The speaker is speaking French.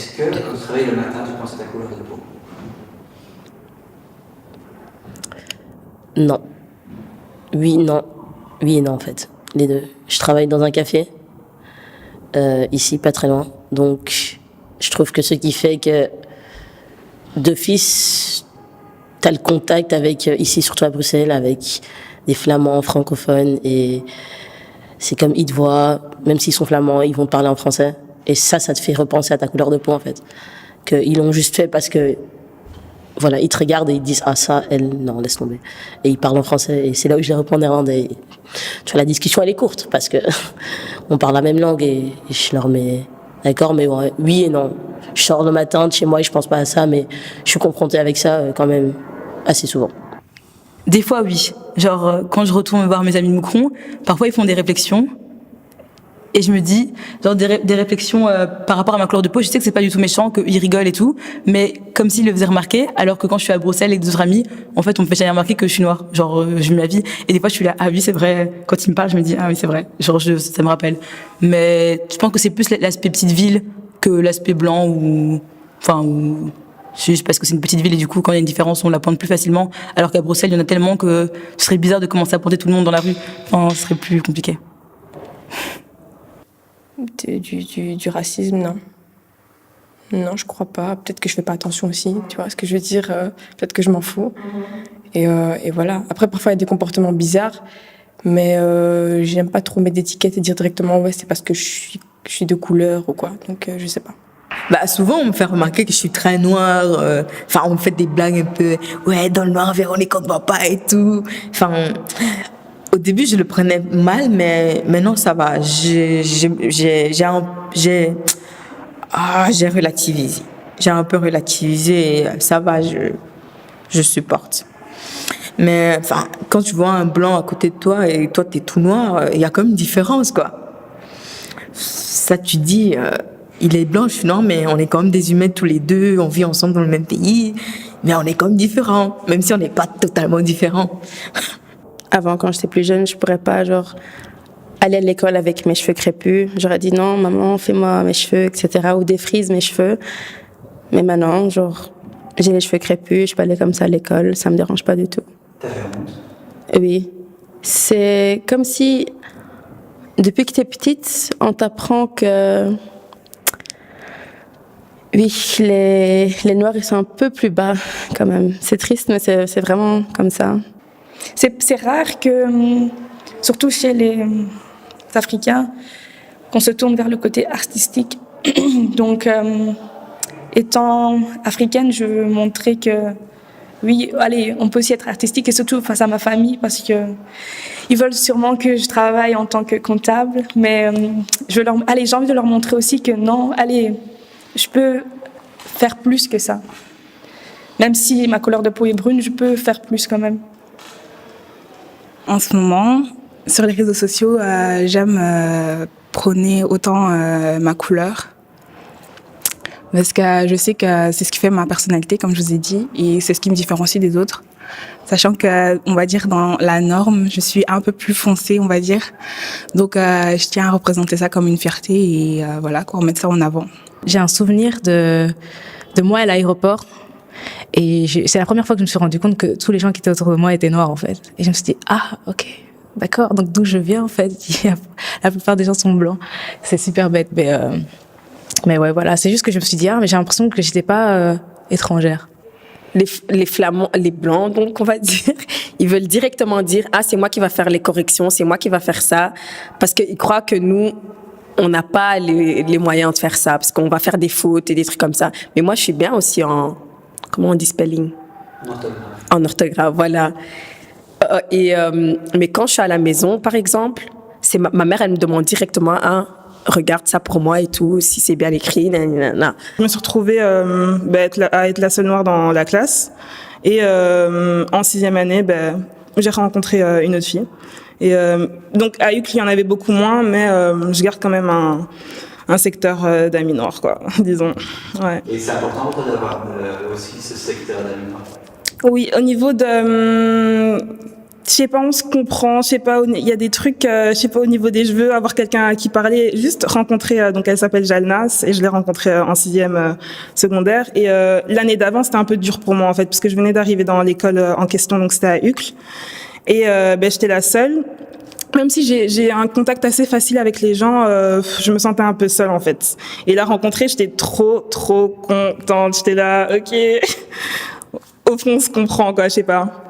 Est-ce que quand tu travailles le matin, tu penses à ta couleur de peau? Non. Oui, non. Oui et non, en fait. Les deux. Je travaille dans un café, ici, pas très loin. Donc, je trouve que ce qui fait que, d'office, t'as le contact avec, ici, surtout à Bruxelles, avec des Flamands francophones. Et c'est comme ils te voient, même s'ils sont flamands, ils vont te parler en français. Et ça te fait repenser à ta couleur de peau, en fait. Qu'ils l'ont juste fait parce que, voilà, ils te regardent et ils disent, ah, ça, elle, non, laisse tomber. Et ils parlent en français. Et c'est là où je les reprends en néerlandais. Tu vois, la discussion, elle est courte parce que on parle la même langue et je leur mets, d'accord, mais ouais, oui et non. Je sors le matin de chez moi et je pense pas à ça, mais je suis confrontée avec ça quand même assez souvent. Des fois, oui. Genre, quand je retourne voir mes amis de Moucron, parfois ils font des réflexions. Et je me dis, genre des réflexions par rapport à ma couleur de peau, je sais que c'est pas du tout méchant, qu'ils rigolent et tout, mais comme s'ils le faisaient remarquer, alors que quand je suis à Bruxelles avec d'autres amis, en fait, on me fait jamais remarquer que je suis noire. Genre, je vis ma vie. Et des fois, je suis là, ah oui, c'est vrai. Quand ils me parlent, je me dis, ah oui, c'est vrai. Genre, ça me rappelle. Mais je pense que c'est plus l'aspect petite ville que l'aspect blanc ou c'est juste parce que c'est une petite ville et du coup, quand il y a une différence, on la pointe plus facilement. Alors qu'à Bruxelles, il y en a tellement que ce serait bizarre de commencer à pointer tout le monde dans la rue. Enfin, ce serait plus compliqué. Du racisme, non. Non, je crois pas. Peut-être que je fais pas attention aussi, tu vois ce que je veux dire. Peut-être que je m'en fous. Et voilà. Après, parfois, il y a des comportements bizarres, mais j'aime pas trop mettre d'étiquettes et dire directement, ouais, c'est parce que je suis de couleur ou quoi. Donc, je sais pas. Bah, souvent, on me fait remarquer que je suis très noire. Enfin, on me fait des blagues un peu, ouais, dans le noir, Véronique, on ne voit pas et tout. Enfin, au début, je le prenais mal, mais maintenant, ça va. J'ai relativisé. J'ai un peu relativisé et ça va, je supporte. Mais, enfin, quand tu vois un blanc à côté de toi et toi, t'es tout noir, il y a quand même une différence, quoi. Ça, tu dis, il est blanc, je suis noire, mais on est quand même des humains tous les deux, on vit ensemble dans le même pays, mais on est quand même différents, même si on n'est pas totalement différents. Avant, quand j'étais plus jeune, je pourrais pas, genre, aller à l'école avec mes cheveux crépus. J'aurais dit non, maman, fais-moi mes cheveux, etc. Ou défrise mes cheveux. Mais maintenant, genre, j'ai les cheveux crépus, je peux aller comme ça à l'école, ça me dérange pas du tout. T'as fait honte? Oui. C'est comme si, depuis que t'es petite, on t'apprend que, oui, les Noirs, ils sont un peu plus bas, quand même. C'est triste, mais c'est vraiment comme ça. C'est rare que, surtout chez les Africains, qu'on se tourne vers le côté artistique. Donc, étant africaine, je veux montrer que, oui, allez, on peut aussi être artistique, et surtout face à ma famille, parce que ils veulent sûrement que je travaille en tant que comptable, mais j'ai envie de leur montrer aussi que non, allez, je peux faire plus que ça. Même si ma couleur de peau est brune, je peux faire plus quand même. En ce moment, sur les réseaux sociaux, j'aime prôner autant ma couleur. Parce que je sais que c'est ce qui fait ma personnalité, comme je vous ai dit, et c'est ce qui me différencie des autres. Sachant que, on va dire, dans la norme, je suis un peu plus foncée, on va dire. Donc, je tiens à représenter ça comme une fierté et voilà, quoi, remettre ça en avant. J'ai un souvenir de moi à l'aéroport. Et c'est la première fois que je me suis rendu compte que tous les gens qui étaient autour de moi étaient noirs, en fait. Et je me suis dit, ah, ok, d'accord, donc d'où je viens, en fait. La plupart des gens sont blancs. C'est super bête, mais ouais, voilà. C'est juste que je me suis dit, ah, mais j'ai l'impression que j'étais pas étrangère. Les Flamands, les Blancs, donc, on va dire, ils veulent directement dire, ah, c'est moi qui va faire les corrections, c'est moi qui va faire ça. Parce qu'ils croient que nous, on n'a pas les moyens de faire ça, parce qu'on va faire des fautes et des trucs comme ça. Mais moi, je suis bien aussi comment on dit spelling? En orthographe, voilà. Mais quand je suis à la maison, par exemple, c'est ma mère, elle me demande directement, regarde ça pour moi et tout, si c'est bien écrit, nanana. Je me suis retrouvée à être la seule noire dans la classe. Et en 6e année, j'ai rencontré une autre fille. Et donc à UCL, il y en avait beaucoup moins, mais je garde quand même un secteur d'amis noirs, quoi, disons. Ouais. Et c'est important pour toi d'avoir aussi ce secteur d'amis noirs? Oui, au niveau je sais pas, on se comprend, je sais pas, il y a des trucs, je sais pas, au niveau des cheveux, avoir quelqu'un à qui parler, juste rencontrer, donc elle s'appelle Jalnas, et je l'ai rencontrée en 6e secondaire, et l'année d'avant, c'était un peu dur pour moi, en fait, parce que je venais d'arriver dans l'école en question, donc c'était à Uccle, et j'étais la seule. Même si j'ai un contact assez facile avec les gens, je me sentais un peu seule, en fait. Et la rencontrer, j'étais trop contente, j'étais là, ok, au fond, on se comprend, quoi, je sais pas.